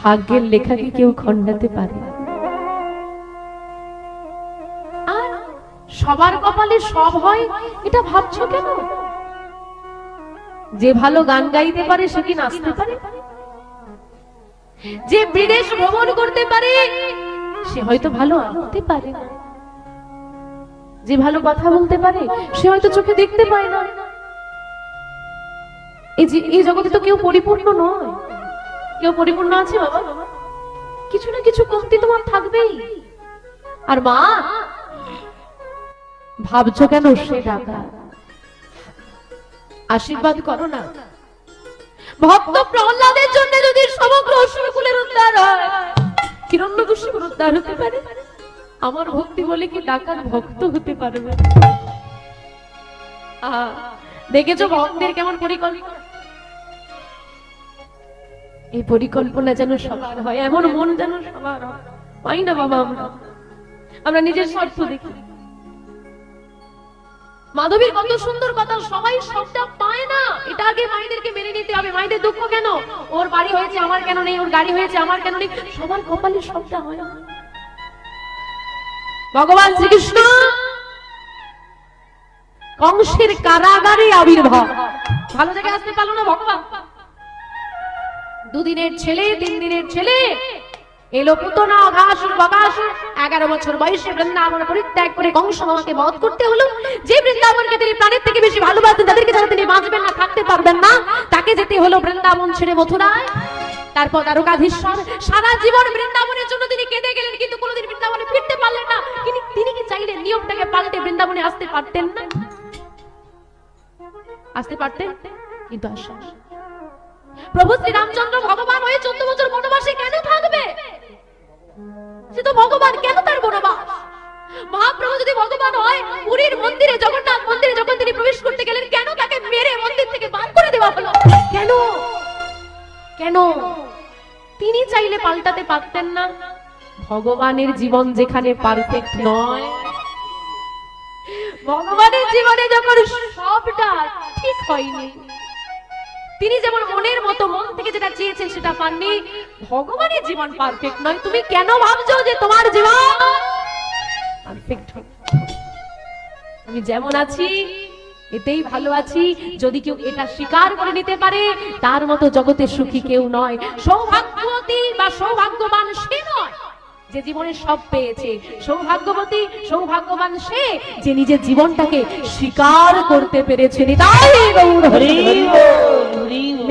ভাগ্যের লেখাকে কেউ খণ্ডাতে পারে। আর সবার কপালে সব হয় এটা ভাবছো কেন? যে ভালো গান গাইতে পারে সে কি নাচতে পারে? যে বিদেশ ভ্রমণ করতে পারে সে হয়তো ভালো আঁকতে পারে না। যে ভালো কথা বলতে পারে সে হয়তো চোখে দেখতে পায় না। এই জগতে তো কেউ পরিপূর্ণ নয়। কেউ পরিপূর্ণ আছে বাবা? কিছু না কিছু কমতি তোমার থাকবেই। আর মা, ভাবছো কেন সে ডাকা? আশীর্বাদ করো না। ভক্ত প্রহ্লাদের জন্য যদি সমগ্র অসুরকুলের উদ্ধার হয়, হিরণ্যকশিপুর উদ্ধার হতে পারে, আমার ভক্তি বলে কি ডাকার ভক্ত হতে পারবে? দেখেছো ভক্তের কেমন পরিকল্পনা? এই পরিকল্পনা যেন সবার হয়, এমন মন যেন সবার হয়। পাই না বাবা, আমরা নিজের স্বার্থ দেখি। মাধবীর কত সুন্দর কথা, সবাই সবটা পায় না, এটা আগে মায়েদেরকে মেনে নিতে হবে। মায়েদের দুঃখ কেন? ওর বাড়ি হয়েছে আমার কেন নেই, ওর গাড়ি হয়েছে আমার কেন নেই। সবার কপালে সবটা হয় না। ভগবান শ্রীকৃষ্ণ কংসের কারাগারে আবির্ভাব, ভালো জায়গায় আসতে পারলো না ভগবান। দুদিনের ছেলে, 3 দিনের ছেলে এলো পুতনা অঘাসুর বকাসুর। 11 বছর বয়সে বৃন্দাবন পরিত্যাগ করে কংস মামাকে বধ করতে হলো। যে বৃন্দাবনকে তিনি প্রাণের থেকে বেশি ভালোবাসেন, তাদেরকে যারা তিনি বাঁচবেন না, থাকতে পারবেন না, তাকে যেতে হলো বৃন্দাবন ছেড়ে মথুরায়। তারপর দ্বারকাধীশ্বর সারা জীবন বৃন্দাবনের জন্য তিনি কেঁদে গেলেন, কিন্তু কোনোদিন বৃন্দাবনে ফিরতে পারলেন না। তিনি কি চাইলেন নিয়মটাকে পাল্টে বৃন্দাবনে আসতে পারতেন না? আসতে পারতেন, কিন্তু আসেন। প্রভু শ্রী রামচন্দ্র ভগবান হয়ে 14 বছর বনবাসে কেন থাকবে? সে তো ভগবান, কেন তার বনবাস? মহাপ্রভু যদি ভগবান হয়, পুরীর মন্দিরে, জগন্নাথ মন্দিরে যখন তিনি প্রবেশ করতে গেলেন, কেন তাকে মেরে মন্দির থেকে বার করে দেওয়া হলো? কেন? কেন? তিনি চাইলে পাল্টাতে পারতেন না? ভগবানের জীবন যেখানে পারফেক্ট নয়, ভগবানের জীবনে যখন সবটা ঠিক হয়নি, তিনি যেমন মনের মতো মন থেকে যেটা চেয়েছেন সেটা পাননি, ভগবানের জীবন পারফেক্ট নয়। তুমি কেন ভাবছো যে তোমার জীবন পারফেক্ট হবে? আমি যেমন আছি এতেই ভালো আছি। যদি কেউ এটা স্বীকার করে নিতে পারে, তার মতো জগতে সুখী কেউ নয়। সৌভাগ্যবতী বা সৌভাগ্যবান সে নয় যে জীবনে সব পেয়েছে। সৌভাগ্যবতী, সৌভাগ্যবান সে যে নিজের জীবনটাকে স্বীকার করতে পেরেছে।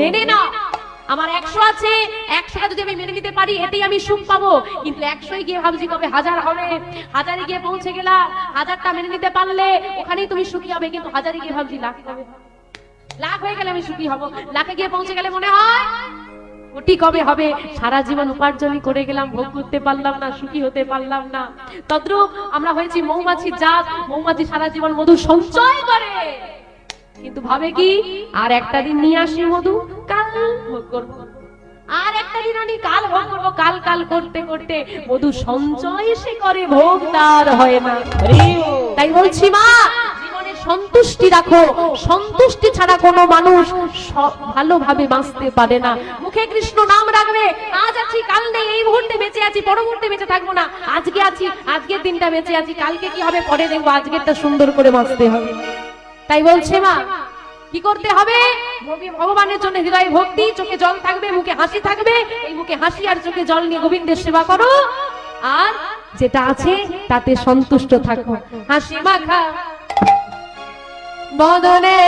মেনে না, আমার 100 আছে, 100টা যদি আমি মেনে নিতে পারি, এটাই আমি সুখ পাবো। কিন্তু 100 গিয়ে ভাবছি কবে 1000 হবে, 1000 গিয়ে পৌঁছে গেলাম, 1000টা মেনে নিতে পারলে ওখানেই তুমি সুখী হবে। কিন্তু 1000 গিয়ে ভাবছি লাখ হবে, লাখ হয়ে গেলে আমি সুখী হব, লাখে গিয়ে পৌঁছে গেলে মনে হয় কোটি কবে হবে। সারা জীবন উপার্জনই করে গেলাম, ভোগ করতে পারলাম না, সুখী হতে পারলাম না। তদ্রূপ আমরা হয়েছি মৌমাছি জাত। মৌমাছি সারা জীবন মধু সঞ্চয় করে, কিন্তু ভাবে কি আর একটা দিন নিয়ে আসি মধু, কাল ভোগ করবো, আর একটা দিন আনি কাল ভোগ করবো। কাল কাল করতে করতে মধু সঞ্চয় সে করে, ভোগ তার হয় না। তাই বলছি মা, জীবনে সন্তুষ্টি রাখো। সন্তুষ্টি ছাড়া কোনো মানুষ ভালোভাবে বাঁচতে পারে না। মুখে কৃষ্ণ নাম রাখবে, আজ আছি কাল নেই, এই মুহূর্তে বেঁচে আছি পর মুহূর্তে বেঁচে থাকবো না। আজকে আছি, আজকের দিনটা বেঁচে আছি, কালকে কি হবে পরে দেখবো। আজকেরটা সুন্দর করে বাঁচতে হবে। তাই বলছে মা, কি করতে হবে? ভগবানের জন্য হৃদয়ে ভক্তি, চোখে জল থাকবে, মুখে হাসি থাকবে। এই মুখে হাসি আর চোখে জল নিয়ে গোবিন্দের সেবা করো, আর যেটা আছে তাতে সন্তুষ্ট থাকো। হাসি মাখা বদনে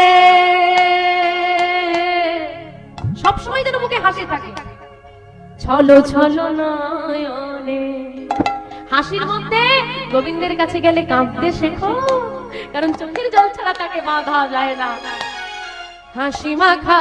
সবসময় যেন মুখে হাসি থাকে। ছলো ছলো নয়নে, হাসির মধ্যে গোবিন্দের কাছে গেলে কাঁদতে শেখো, কারণ চোখের জল ছাড়া তাকে বাঁধা যায় না। হাসি মাখা